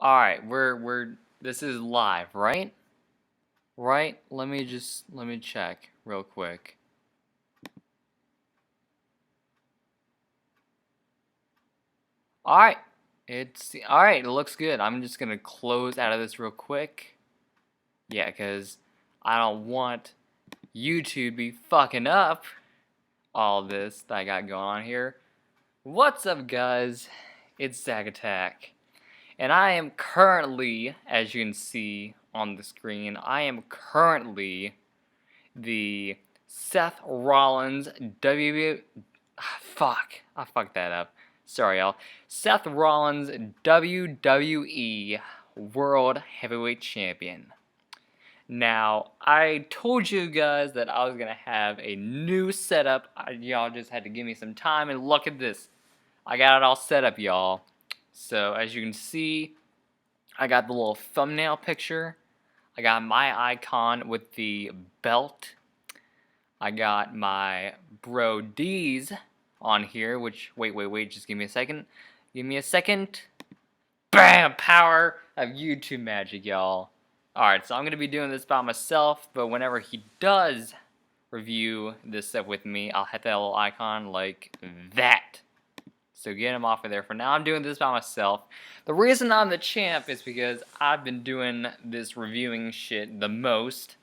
Alright, this is live, right? Right? Let me check real quick. Alright. Alright, it looks good. I'm just gonna close out of this real quick. Yeah, because I don't want YouTube to be fucking up all this that I got going on here. What's up, guys? It's Zack Attack. And I am currently, as you can see on the screen, I am currently the Seth Rollins WWE. Fuck, I fucked that up. Sorry, y'all. Seth Rollins WWE World Heavyweight Champion. Now, I told you guys that I was gonna have a new setup. Y'all just had to give me some time, and look at this. I got it all set up, y'all. So, as you can see, I got the little thumbnail picture. I got my icon with the belt. I got my bro D's on here, which, wait, just give me a second. Give me a second. Bam! Power of YouTube magic, y'all. Alright, so I'm going to be doing this by myself, but whenever he does review this stuff with me, I'll hit that little icon like that. So get him off of there. For now, I'm doing this by myself. The reason I'm the champ is because I've been doing this reviewing shit the most.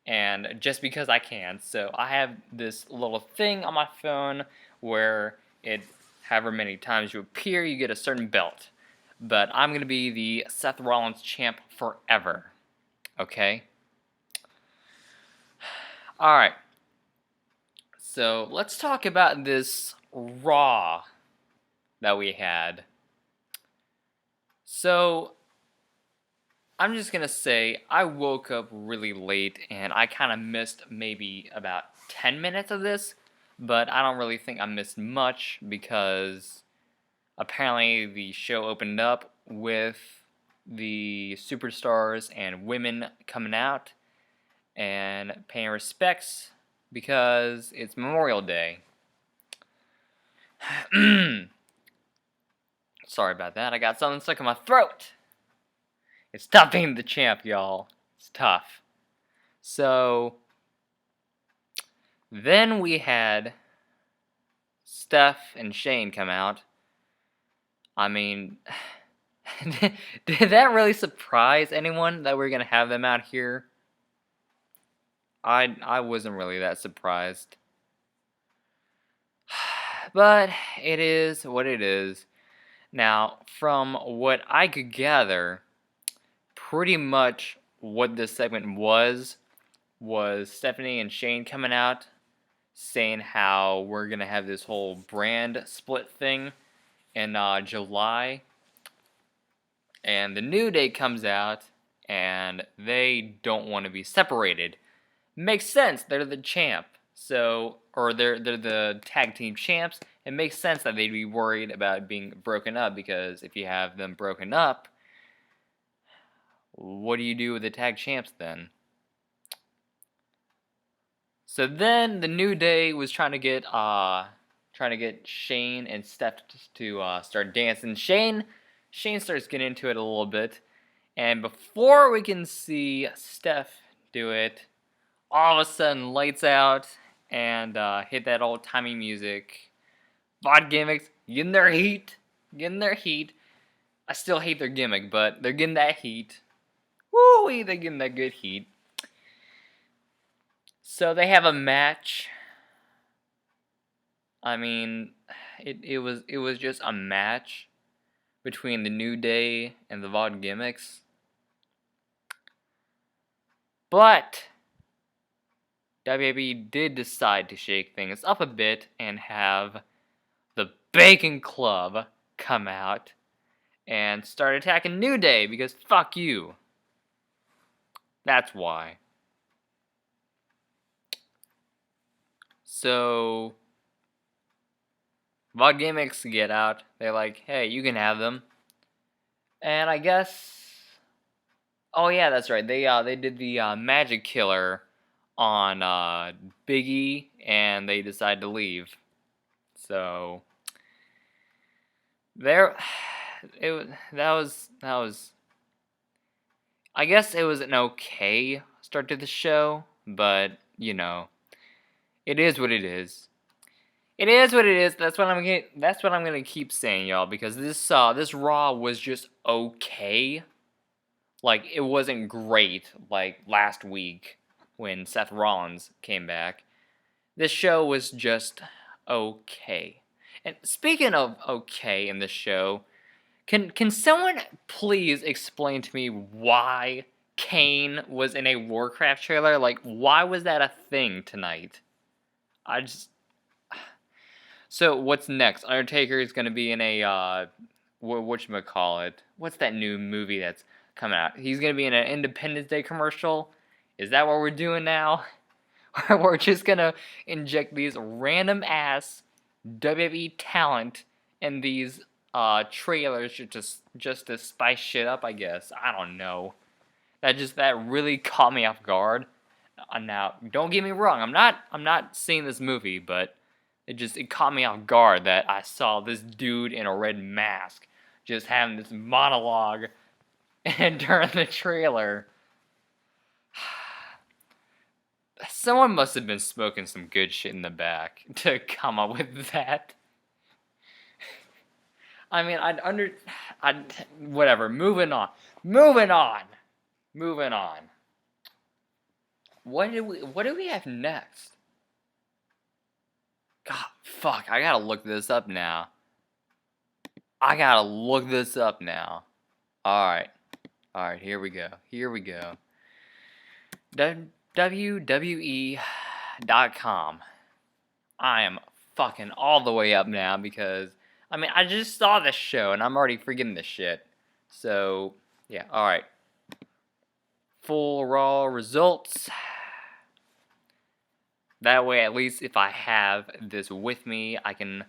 And just because I can. So I have this little thing on my phone where however many times you appear, you get a certain belt. But I'm going to be the Seth Rollins champ forever. Okay? Alright. So let's talk about this Raw that we had. So I'm just gonna say I woke up really late and I kind of missed maybe about 10 minutes of this, but I don't really think I missed much because apparently the show opened up with the superstars and women coming out and paying respects because it's Memorial Day. Sorry about that. I got something stuck in my throat. It's tough being the champ, y'all. It's tough. So, then we had Steph and Shane come out. I mean, did that really surprise anyone that we're going to have them out here? I wasn't really that surprised. But it is what it is. Now, from what I could gather, pretty much what this segment was Stephanie and Shane coming out saying how we're going to have this whole brand split thing in July. And the New Day comes out and they don't want to be separated. Makes sense. They're the champ. Or they're the tag team champs. It makes sense that they'd be worried about being broken up because if you have them broken up, what do you do with the tag champs then? So then the New Day was trying to get Shane and Steph to start dancing. Shane starts getting into it a little bit, and before we can see Steph do it, all of a sudden lights out and hit that old timey music. Vaudevillains getting their heat. I still hate their gimmick, but they're getting that heat. Woo-wee, they're getting that good heat. So they have a match. I mean, it was just a match between the New Day and the Vaudevillains. But WWE did decide to shake things up a bit and have the Bacon Club come out and start attacking New Day because fuck you. That's why. So, Vaudevillains get out. They're like, hey, you can have them. And I guess, oh yeah, that's right. They did the Magic Killer on Big E, and they decided to leave. So, that was. I guess it was an okay start to the show, but you know, it is what it is. It is what it is. That's what I'm gonna keep saying, y'all, because this Raw was just okay. Like, it wasn't great like last week when Seth Rollins came back. This show was just okay. And speaking of okay in this show, can someone please explain to me why Kane was in a Warcraft trailer? Like, why was that a thing tonight? I just... So, what's next? Undertaker is gonna be in a, whatchamacallit? What's that new movie that's coming out? He's gonna be in an Independence Day commercial? Is that what we're doing now? We're just gonna inject these random ass WWE talent in these trailers just to spice shit up, I guess. I don't know. That really caught me off guard. Now, don't get me wrong. I'm not seeing this movie, but it caught me off guard that I saw this dude in a red mask just having this monologue and during the trailer. Someone must have been smoking some good shit in the back to come up with that. I mean, whatever. Moving on. What do we have next? God, fuck, I gotta look this up now. Alright, here we go. WWE.com. I am fucking all the way up now because, I mean, I just saw this show and I'm already forgetting this shit. So, yeah, alright. Full Raw results. That way, at least if I have this with me, I can...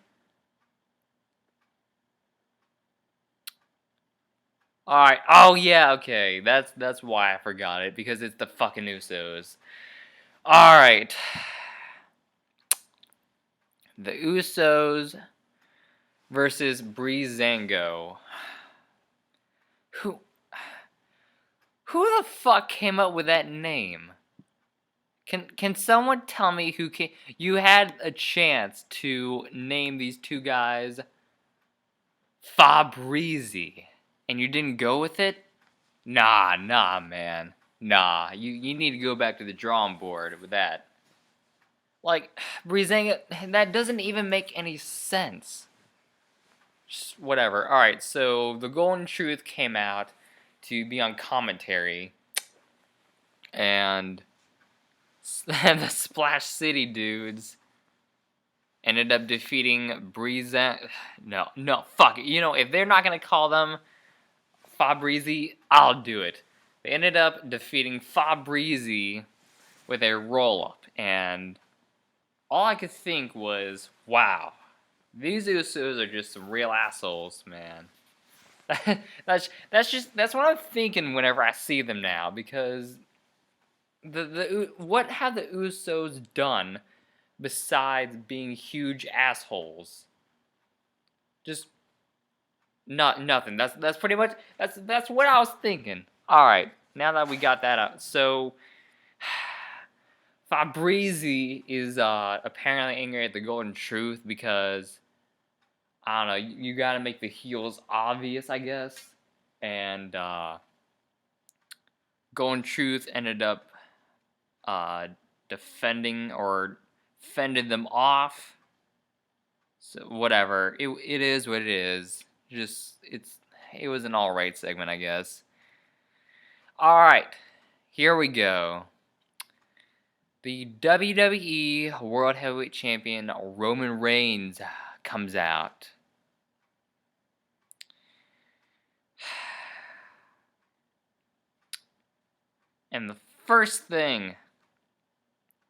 Alright, oh yeah, okay, that's why I forgot it, because it's the fucking Usos. Alright. The Usos versus Breezango. Who the fuck came up with that name? Can someone tell me who came... You had a chance to name these two guys Fabrizi, and you didn't go with it? Nah, man. Nah, you need to go back to the drawing board with that. Like, Breezango, that doesn't even make any sense. Just whatever. Alright, so the Golden Truth came out to be on commentary, and the Splash City dudes ended up defeating No, fuck it. You know, if they're not gonna call them Fabrizi, I'll do it. They ended up defeating Fabrizi with a roll-up, and all I could think was, wow, these Usos are just some real assholes, man. that's what I'm thinking whenever I see them now, because what have the Usos done besides being huge assholes? Just nothing. That's pretty much that's what I was thinking. All right, now that we got that out, so Fabrizi is apparently angry at the Golden Truth because, I don't know, you gotta make the heels obvious, I guess, and Golden Truth ended up defending or fended them off. So whatever, it is what it is. Just it was an alright segment, I guess. Alright, here we go. The WWE World Heavyweight Champion Roman Reigns comes out. And the first thing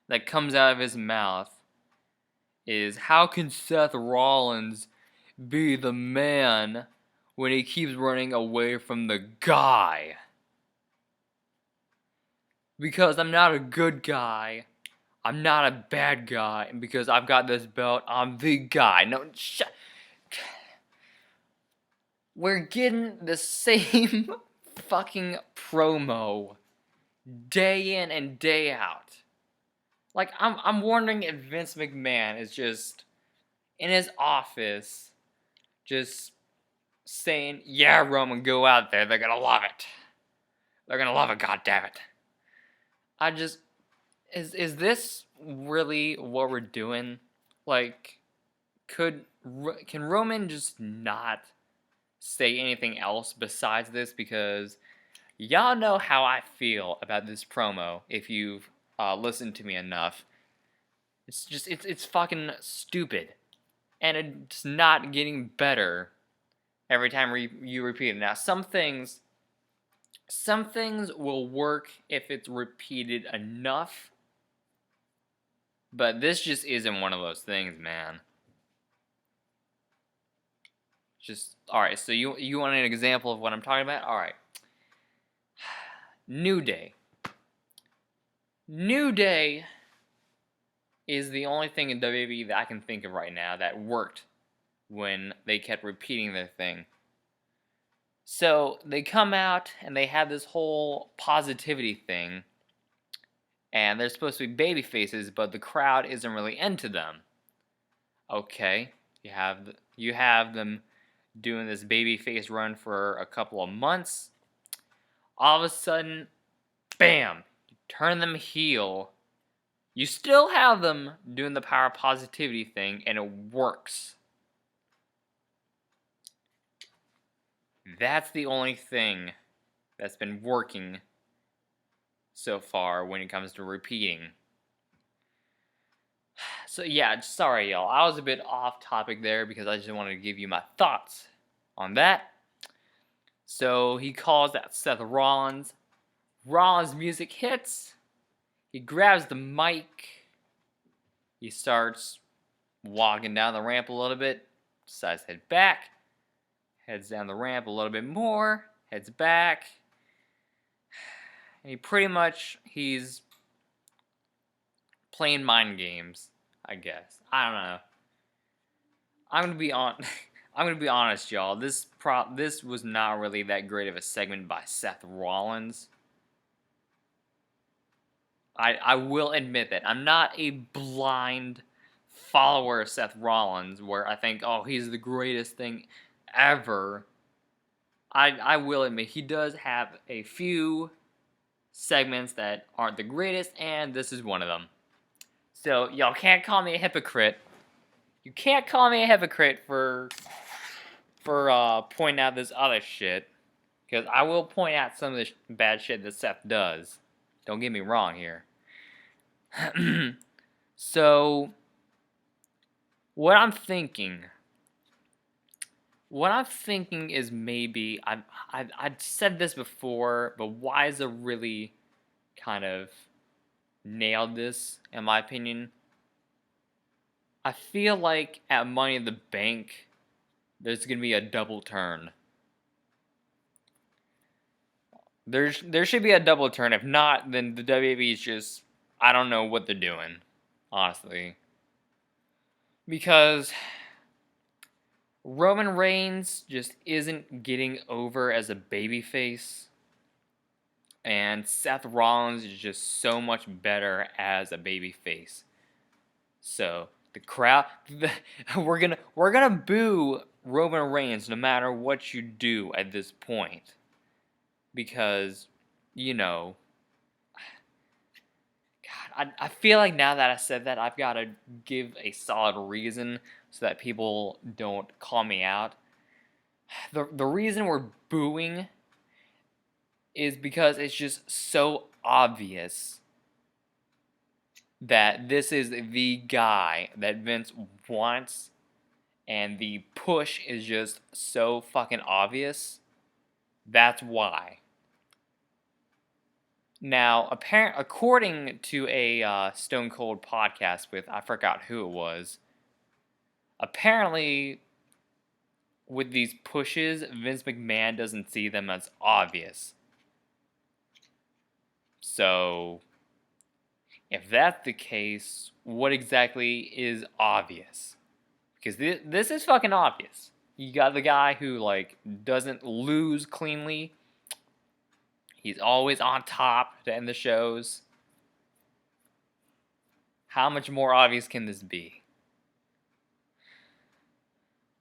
that comes out of his mouth is, how can Seth Rollins be the man when he keeps running away from the guy? Because I'm not a good guy, I'm not a bad guy, and because I've got this belt, I'm the guy. No, we're getting the same fucking promo day in and day out. Like, I'm wondering if Vince McMahon is just in his office, just saying, "Yeah, Roman, go out there. They're gonna love it. They're gonna love it. God damn it." I just is this really what we're doing? Like, can Roman just not say anything else besides this? Because y'all know how I feel about this promo if you've listened to me enough. It's just it's fucking stupid, and it's not getting better every time you repeat it. Now some things will work if it's repeated enough, but this just isn't one of those things, man. Just alright, so you want an example of what I'm talking about? Alright. New Day. New Day is the only thing in WWE that I can think of right now that worked when they kept repeating their thing. So they come out and they have this whole positivity thing, and they're supposed to be baby faces, but the crowd isn't really into them. Okay, you have them doing this baby face run for a couple of months. All of a sudden, bam, you turn them heel. You still have them doing the power positivity thing, and it works. That's the only thing that's been working so far when it comes to repeating. So yeah, sorry y'all. I was a bit off topic there because I just wanted to give you my thoughts on that. So he calls out Seth Rollins. Rollins' music hits. He grabs the mic. He starts walking down the ramp a little bit. Decides to head back. Heads down the ramp a little bit more. Heads back. And he's playing mind games, I guess. I don't know. I'm gonna be honest, y'all. This was not really that great of a segment by Seth Rollins. I will admit that. I'm not a blind follower of Seth Rollins where I think, oh, he's the greatest thing ever. I will admit he does have a few segments that aren't the greatest, and this is one of them. So y'all can't call me a hypocrite. You can't call me a hypocrite for pointing out this other shit, because I will point out some of the bad shit that Seth does. Don't get me wrong here. So, what I'm thinking is maybe I've said this before, but Wiza really kind of nailed this, in my opinion. I feel like at Money in the Bank, there's gonna be a double turn. There should be a double turn. If not, then the WWE is just, I don't know what they're doing, honestly. Because Roman Reigns just isn't getting over as a babyface. And Seth Rollins is just so much better as a babyface. So the crowd, we're gonna boo Roman Reigns no matter what you do at this point, because God, I feel like now that I said that, I've got to give a solid reason so that people don't call me out. The reason we're booing is because it's just so obvious that this is the guy that Vince wants, and the push is just so fucking obvious. That's why. Now, according to a Stone Cold podcast with, I forgot who it was, apparently with these pushes, Vince McMahon doesn't see them as obvious. So, if that's the case, what exactly is obvious? Because this is fucking obvious. you got the guy who like doesn't lose cleanly. He's always on top to end the shows. How much more obvious can this be?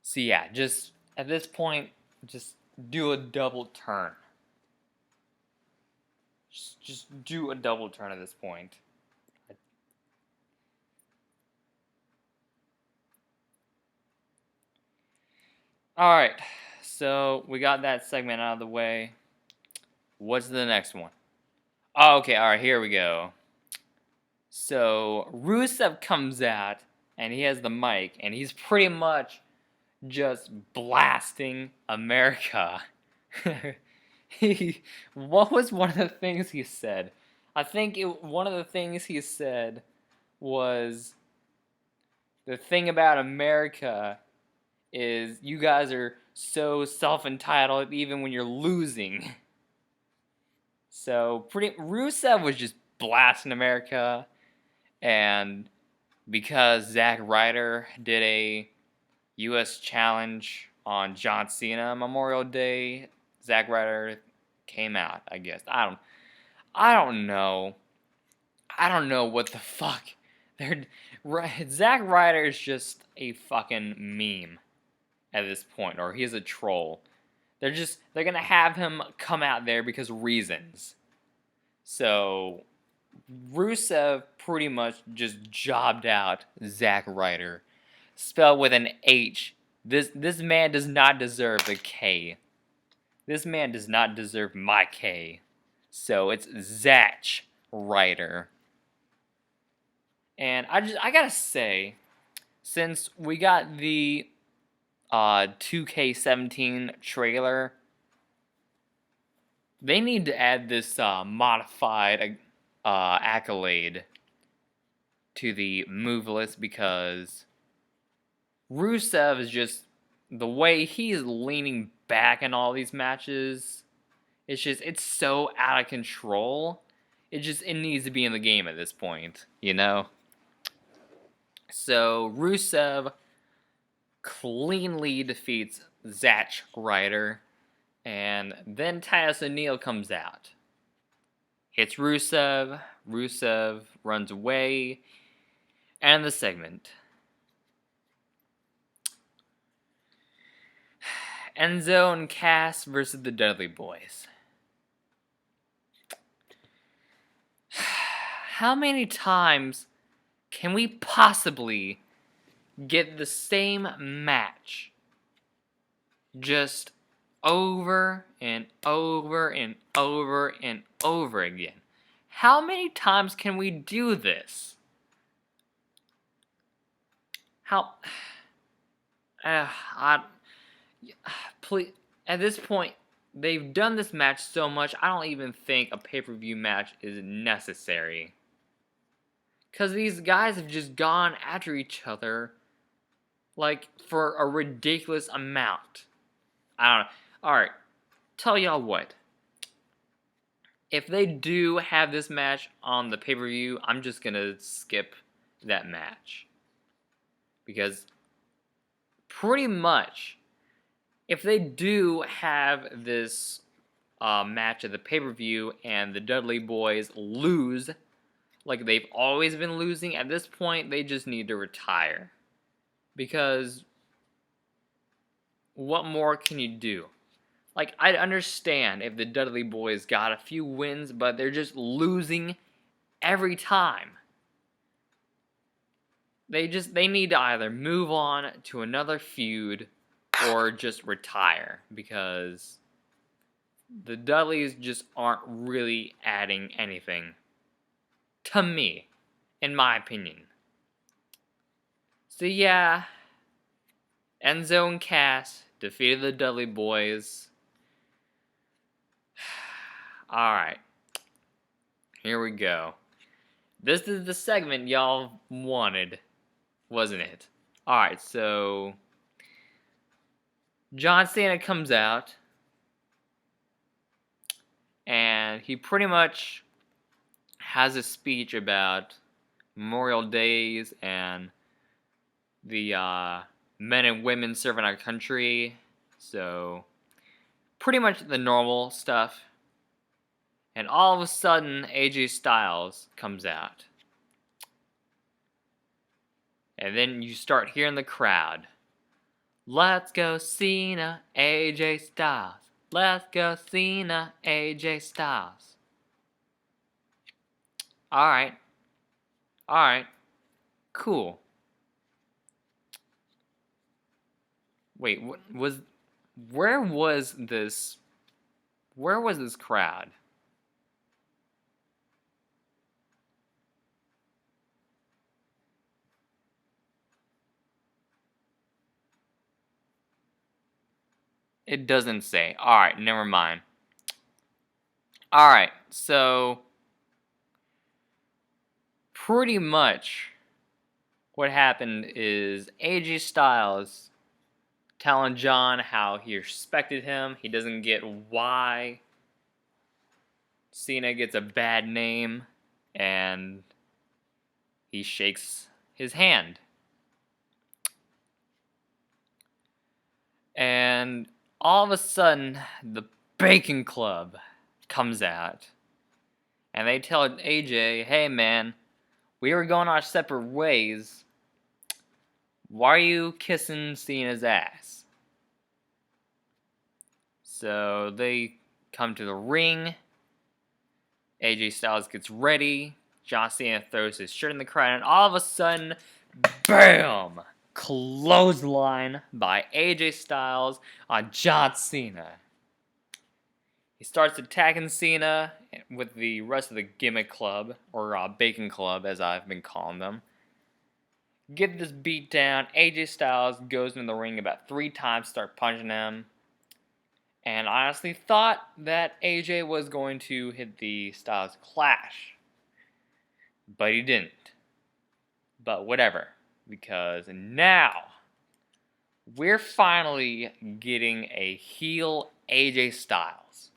So yeah, just at this point, just do a double turn. Just do a double turn at this point. Alright, so we got that segment out of the way. What's the next one? Oh, okay, alright, here we go. So, Rusev comes out, and he has the mic, and he's pretty much just blasting America. What was one of the things he said? I think one of the things he said was, the thing about America is you guys are so self-entitled even when you're losing. So Rusev was just blasting America, and because Zack Ryder did a U.S. challenge on John Cena Memorial Day, Zack Ryder came out, I guess. I don't know. I don't know what the fuck. Zack Ryder is just a fucking meme at this point, or he's a troll. They're gonna have him come out there because reasons. So Rusev pretty much just jobbed out Zack Ryder, spelled with an H. This man does not deserve a K. This man does not deserve my K. So it's Zack Ryder. And I gotta say, since we got the 2K17 trailer, they need to add this modified accolade to the move list, because Rusev is just, the way he's leaning back in all these matches, it's so out of control. It needs to be in the game at this point, you know? So Rusev cleanly defeats Zack Ryder, and then Titus O'Neil comes out. Hits Rusev, Rusev runs away, and the segment. Enzo and Cass versus the Dudley Boyz. How many times can we possibly get the same match just over and over and over and over again? How many times can we do this? Please, at this point, they've done this match so much, I don't even think a pay-per-view match is necessary. Because these guys have just gone after each other, like, for a ridiculous amount. I don't know. Alright, tell y'all what. If they do have this match on the pay-per-view, I'm just gonna skip that match. Because, pretty much, if they do have this match at the pay-per-view and the Dudley Boyz lose, like they've always been losing, at this point, they just need to retire. Because what more can you do? Like, I'd understand if the Dudley Boyz got a few wins, but they're just losing every time. They need to either move on to another feud or just retire, because the Dudleys just aren't really adding anything to me, in my opinion. So yeah, Enzo and Cass defeated the Dudley Boyz. Alright, here we go. This is the segment y'all wanted, wasn't it? Alright, so John Cena comes out, and he pretty much has a speech about Memorial Days and the men and women serving our country. So, pretty much the normal stuff. And all of a sudden, AJ Styles comes out. And then you start hearing the crowd. Let's go Cena, AJ Styles. Let's go Cena, AJ Styles. Alright. Alright. Cool. Wait, where was this crowd? It doesn't say. Alright, never mind. Alright, so pretty much what happened is AJ Styles telling John how he respected him. He doesn't get why Cena gets a bad name, and he shakes his hand. And all of a sudden, the Bacon Club comes out, and they tell AJ, hey man, we were going our separate ways. Why are you kissing Cena's ass? So they come to the ring. AJ Styles gets ready. John Cena throws his shirt in the crowd, and all of a sudden, BAM! Clothesline by AJ Styles on John Cena. He starts attacking Cena with the rest of the Gimmick Club, or Bacon Club as I've been calling them. Get this beat down. AJ Styles goes in the ring about 3 times, start punching him. And I honestly thought that AJ was going to hit the Styles Clash. But he didn't. But whatever. Because now, we're finally getting a heel AJ Styles.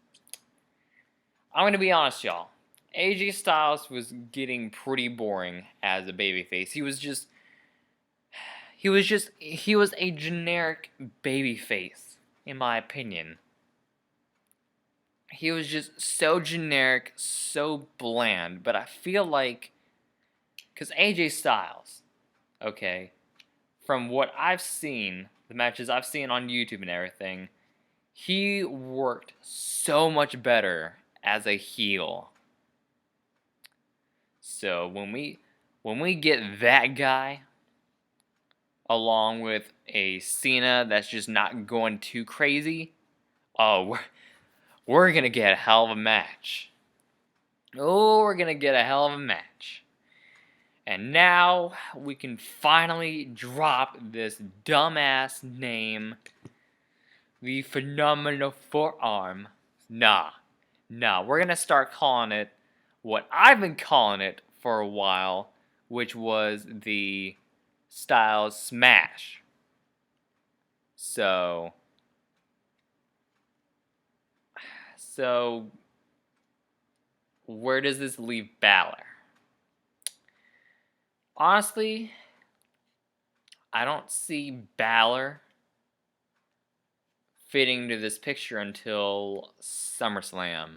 I'm going to be honest, y'all. AJ Styles was getting pretty boring as a babyface. He was a generic babyface, in my opinion. He was just so generic, so bland. But I feel like, because AJ Styles, okay, from what I've seen, the matches I've seen on YouTube and everything, he worked so much better as a heel. So when we get that guy, along with a Cena that's just not going too crazy, oh, we're gonna get a hell of a match. Oh, we're gonna get a hell of a match. And now we can finally drop this dumbass name, the Phenomenal Forearm. Nah, we're gonna start calling it what I've been calling it for a while, which was the Styles Smash. So where does this leave Balor? Honestly, I don't see Balor fitting to this picture until SummerSlam.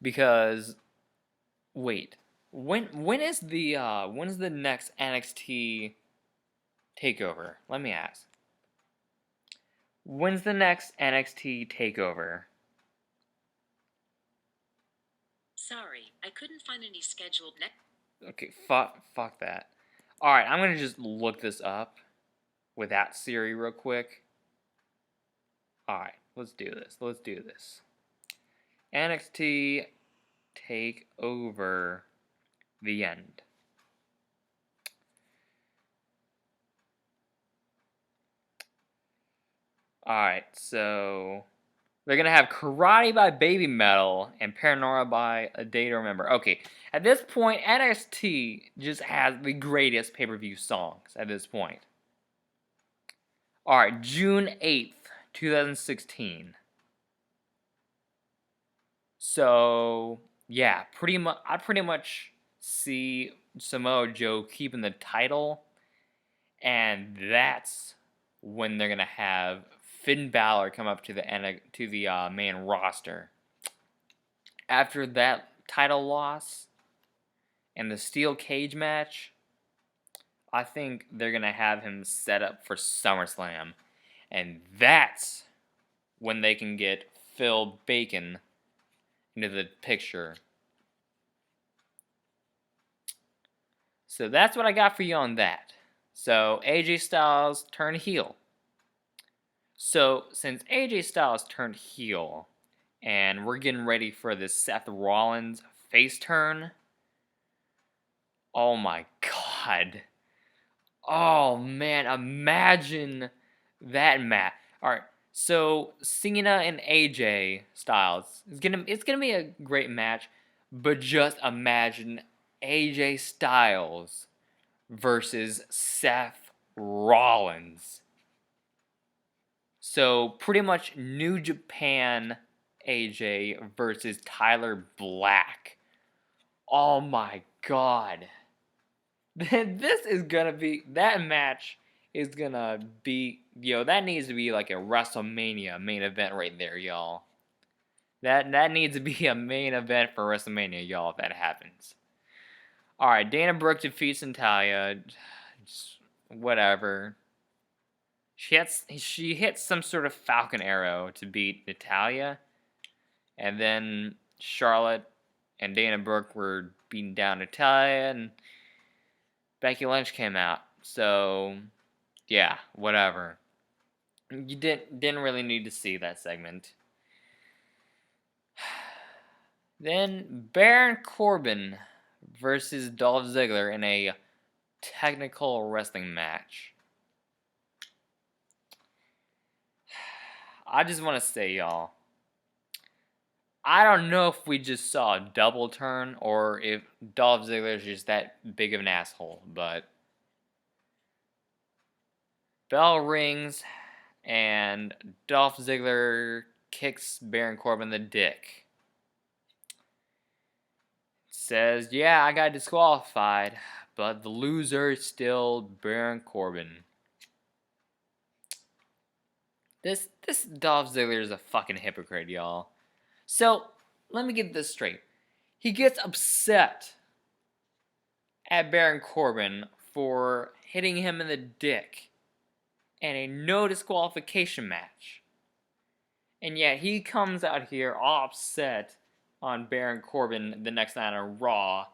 Because wait, when is the next NXT takeover? Let me ask. When's the next NXT takeover? Sorry, I couldn't find any scheduled next. Okay, fuck that. Alright, I'm gonna just look this up without Siri real quick. Alright, let's do this. NXT takeover the end. Alright, so they're going to have Karate by Baby Metal and Paranoia by A Day to Remember. Okay, at this point, NXT just has the greatest pay-per-view songs at this point. Alright, June 8th, 2016. So, yeah, I pretty much see Samoa Joe keeping the title. and that's when they're gonna have Finn Balor come up to the main roster. After that title loss and the steel cage match, I think they're gonna have him set up for SummerSlam, and that's when they can get Phil Bacon into the picture. So that's what I got for you on that. So AJ Styles turned heel. So since AJ Styles turned heel, and we're getting ready for this Seth Rollins face turn, oh my god. Oh man, imagine that match. Alright, so Cena and AJ Styles, it's gonna be a great match, but just imagine AJ Styles versus Seth Rollins. So pretty much New Japan AJ versus Tyler Black. Oh my god. This is gonna be, that match is gonna be, that needs to be like a WrestleMania main event right there, y'all. That needs to be a main event for WrestleMania, y'all, if that happens. Alright, Dana Brooke defeats Natalya. Just whatever. She hits some sort of Falcon Arrow to beat Natalya. And then Charlotte and Dana Brooke were beating down Natalya, and Becky Lynch came out. So, yeah, whatever. You didn't really need to see that segment. Then Baron Corbin versus Dolph Ziggler in a technical wrestling match. I just want to say, y'all, I don't know if we just saw a double turn or if Dolph Ziggler is just that big of an asshole, but bell rings and Dolph Ziggler kicks Baron Corbin in the dick. Says, yeah, I got disqualified, but the loser is still Baron Corbin. This Dolph Ziggler is a fucking hypocrite, y'all. So, let me get this straight. He gets upset at Baron Corbin for hitting him in the dick in a no disqualification match. And yet he comes out here all upset on Baron Corbin the next night on Raw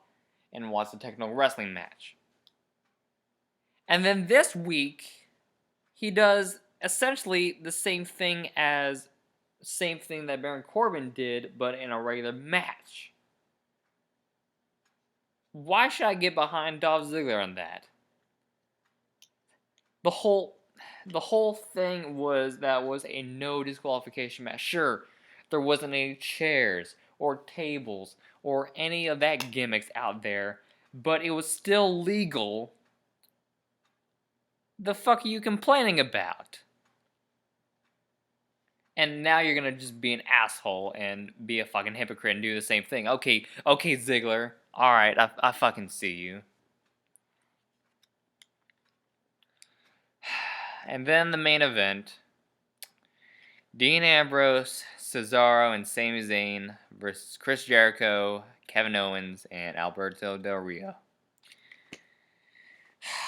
and wants a technical wrestling match. And then this week, he does essentially the same thing that Baron Corbin did, but in a regular match. Why should I get behind Dolph Ziggler on that? The whole thing was a no disqualification match. Sure, there wasn't any chairs or tables or any of that gimmicks out there, but it was still legal. The fuck are you complaining about? And now you're gonna just be an asshole and be a fucking hypocrite and do the same thing. Okay, Ziggler. Alright, I fucking see you. And then the main event. Dean Ambrose, Cesaro, and Sami Zayn versus Chris Jericho, Kevin Owens, and Alberto Del Rio.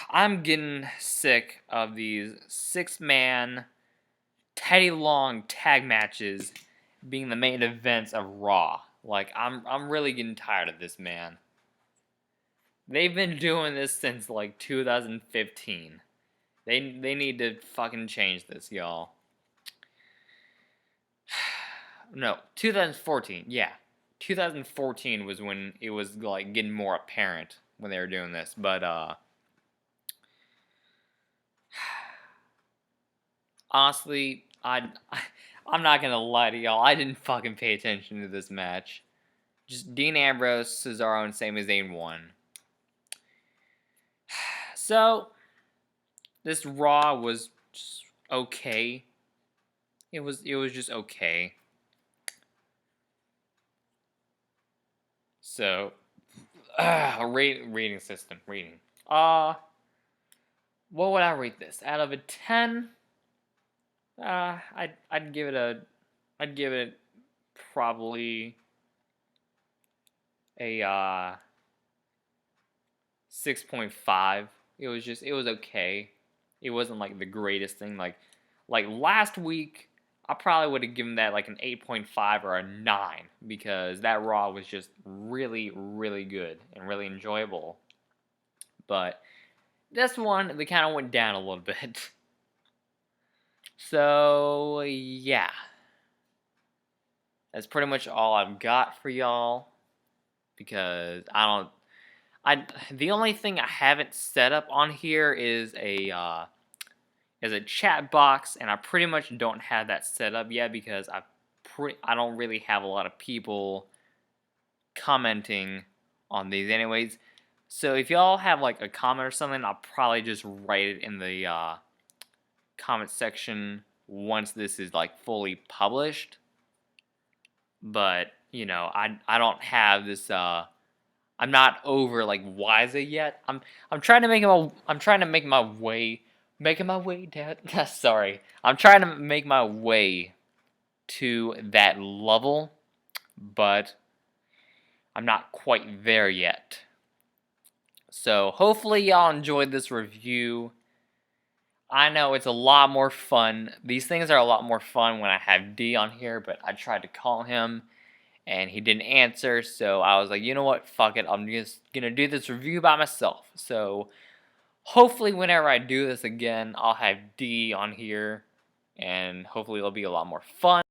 I'm getting sick of these 6-man Teddy Long tag matches being the main events of Raw. Like, I'm really getting tired of this, man. They've been doing this since like 2015. They need to fucking change this, y'all. No, 2014. Yeah. 2014 was when it was like getting more apparent when they were doing this, but honestly, I'm not gonna lie to y'all. I didn't fucking pay attention to this match. Just Dean Ambrose, Cesaro, and Sami Zayn won. So this Raw was just okay. It was just okay. So rating system. what would I rate this? Out of a 10, I'd give it probably a 6.5. It was okay. It wasn't like the greatest thing. Like last week, I probably would have given that like an 8.5 or a 9 because that Raw was just really, really good and really enjoyable. But this one, they kind of went down a little bit. So, yeah. That's pretty much all I've got for y'all. Because the only thing I haven't set up on here is a chat box, and I pretty much don't have that set up yet because I don't really have a lot of people commenting on these anyways. So if y'all have like a comment or something, I'll probably just write it in the comment section once this is like fully published. But you know, I don't have this. I'm not over like Wiza yet. I'm trying to make my way. Making my way down. Sorry, I'm trying to make my way to that level, but I'm not quite there yet. So hopefully y'all enjoyed this review. I know it's a lot more fun. These things are a lot more fun when I have D on here, but I tried to call him and he didn't answer, so I was like, you know what, fuck it, I'm just gonna do this review by myself. So hopefully whenever I do this again, I'll have D on here, and hopefully it'll be a lot more fun.